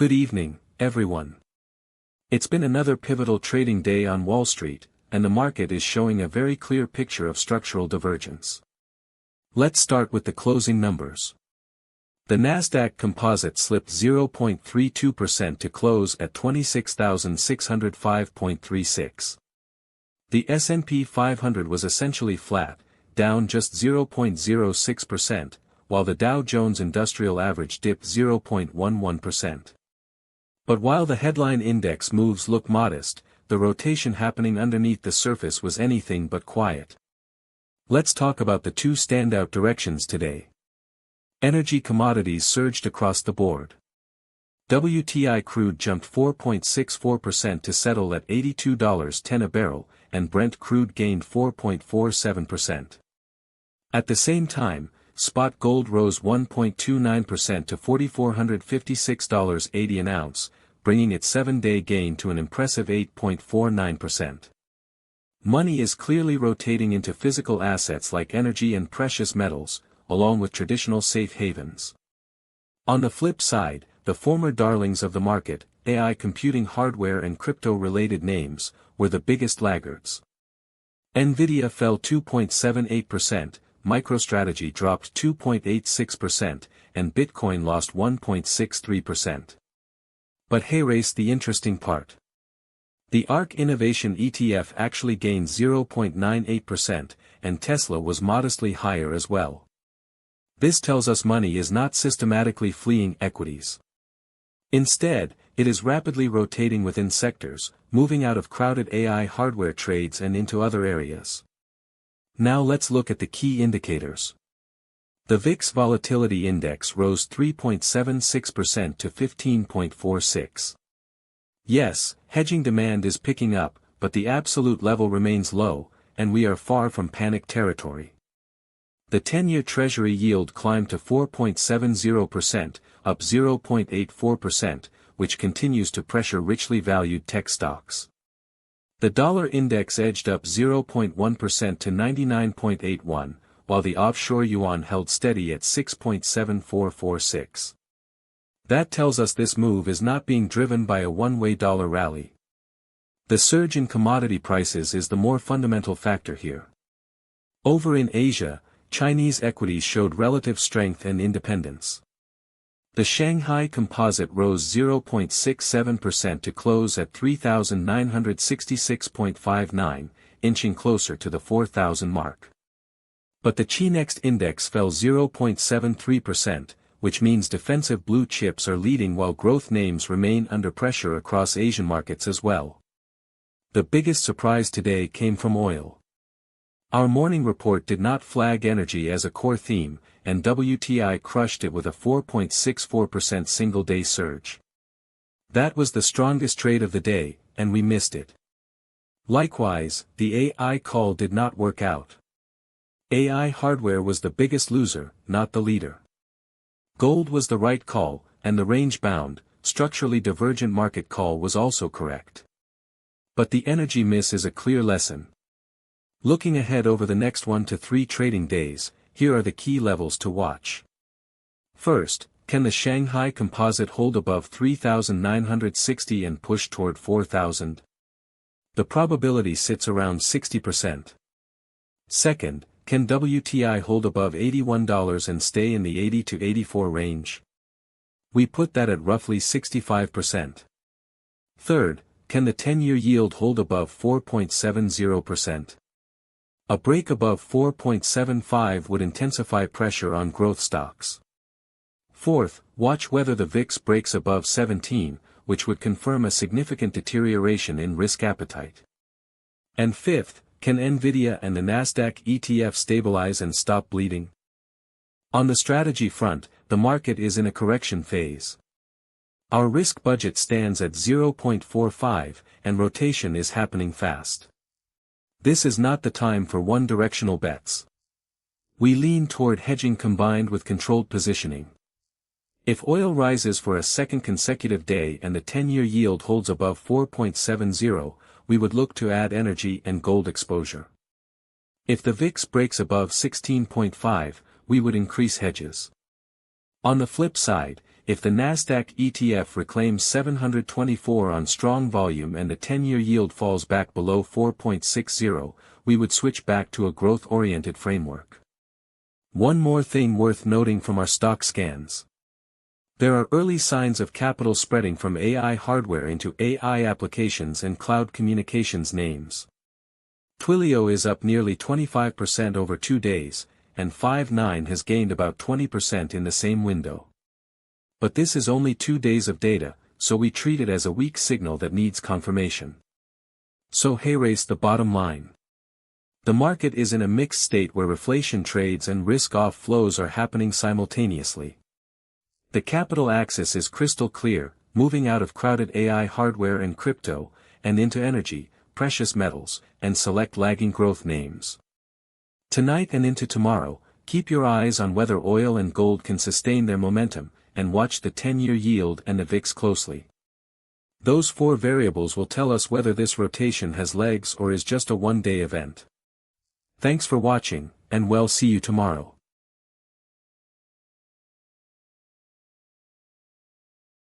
Good evening, everyone. It's been another pivotal trading day on Wall Street, and the market is showing a very clear picture of structural divergence. Let's start with the closing numbers. The Nasdaq Composite slipped 0.32% to close at 26,605.36. The S&P 500 was essentially flat, down just 0.06%, while the Dow Jones Industrial Average dipped 0.11%. But while the headline index moves look modest, the rotation happening underneath the surface was anything but quiet. Let's talk about the two standout directions today. Energy commodities surged across the board. WTI crude jumped 4.64% to settle at $82.10 a barrel, and Brent crude gained 4.47%. At the same time, spot gold rose 1.29% to $4,456.80 an ounce, bringing its 7-day gain to an impressive 8.49%. Money is clearly rotating into physical assets like energy and precious metals, along with traditional safe havens. On the flip side, the former darlings of the market, AI computing hardware and crypto-related names, were the biggest laggards. Nvidia fell 2.78%, MicroStrategy dropped 2.86%, and Bitcoin lost 1.63%. But here's the interesting part. The ARK Innovation ETF actually gained 0.98%, and Tesla was modestly higher as well. This tells us money is not systematically fleeing equities. Instead, it is rapidly rotating within sectors, moving out of crowded AI hardware trades and into other areas. Now let's look at the key indicators. The VIX Volatility Index rose 3.76% to 15.46. Yes, hedging demand is picking up, but the absolute level remains low, and we are far from panic territory. The 10-year Treasury yield climbed to 4.70%, up 0.84%, which continues to pressure richly valued tech stocks. The dollar index edged up 0.1% to 99.81, while the offshore yuan held steady at 6.7446. That tells us this move is not being driven by a one-way dollar rally. The surge in commodity prices is the more fundamental factor here. Over in Asia, Chinese equities showed relative strength and independence. The Shanghai Composite rose 0.67% to close at 3,966.59, inching closer to the 4,000 mark. But the Chi-Next Index fell 0.73%, which means defensive blue chips are leading while growth names remain under pressure across Asian markets as well. The biggest surprise today came from oil. Our morning report did not flag energy as a core theme, and WTI crushed it with a 4.64% single-day surge. That was the strongest trade of the day, and we missed it. Likewise, the AI call did not work out. AI hardware was the biggest loser, not the leader. Gold was the right call, and the range-bound, structurally divergent market call was also correct. But the energy miss is a clear lesson. Looking ahead over the next 1 to 3 trading days, here are the key levels to watch. First, can the Shanghai Composite hold above 3,960 and push toward 4,000? The probability sits around 60%. Second, can WTI hold above $81 and stay in the 80 to 84 range? We put that at roughly 65%. Third, can the 10-year yield hold above 4.70%? A break above 4.75 would intensify pressure on growth stocks. Fourth, watch whether the VIX breaks above 17, which would confirm a significant deterioration in risk appetite. And fifth, can Nvidia and the Nasdaq ETF stabilize and stop bleeding? On the strategy front, the market is in a correction phase. Our risk budget stands at 0.45, and rotation is happening fast. This is not the time for one-directional bets. We lean toward hedging combined with controlled positioning. If oil rises for a second consecutive day and the 10-year yield holds above 4.70, we would look to add energy and gold exposure. If the VIX breaks above 16.5, we would increase hedges. On the flip side, if the Nasdaq ETF reclaims 724 on strong volume and the 10-year yield falls back below 4.60, we would switch back to a growth-oriented framework. One more thing worth noting from our stock scans. There are early signs of capital spreading from AI hardware into AI applications and cloud communications names. Twilio is up nearly 25% over 2 days, and Five9 has gained about 20% in the same window. But this is only 2 days of data, so we treat it as a weak signal that needs confirmation. So race the bottom line. The market is in a mixed state where reflation trades and risk-off flows are happening simultaneously. The capital axis is crystal clear, moving out of crowded AI hardware and crypto, and into energy, precious metals, and select lagging growth names. Tonight and into tomorrow, keep your eyes on whether oil and gold can sustain their momentum, and watch the 10-year yield and the VIX closely. Those 4 variables will tell us whether this rotation has legs or is just a one-day event. Thanks for watching, and we'll see you tomorrow.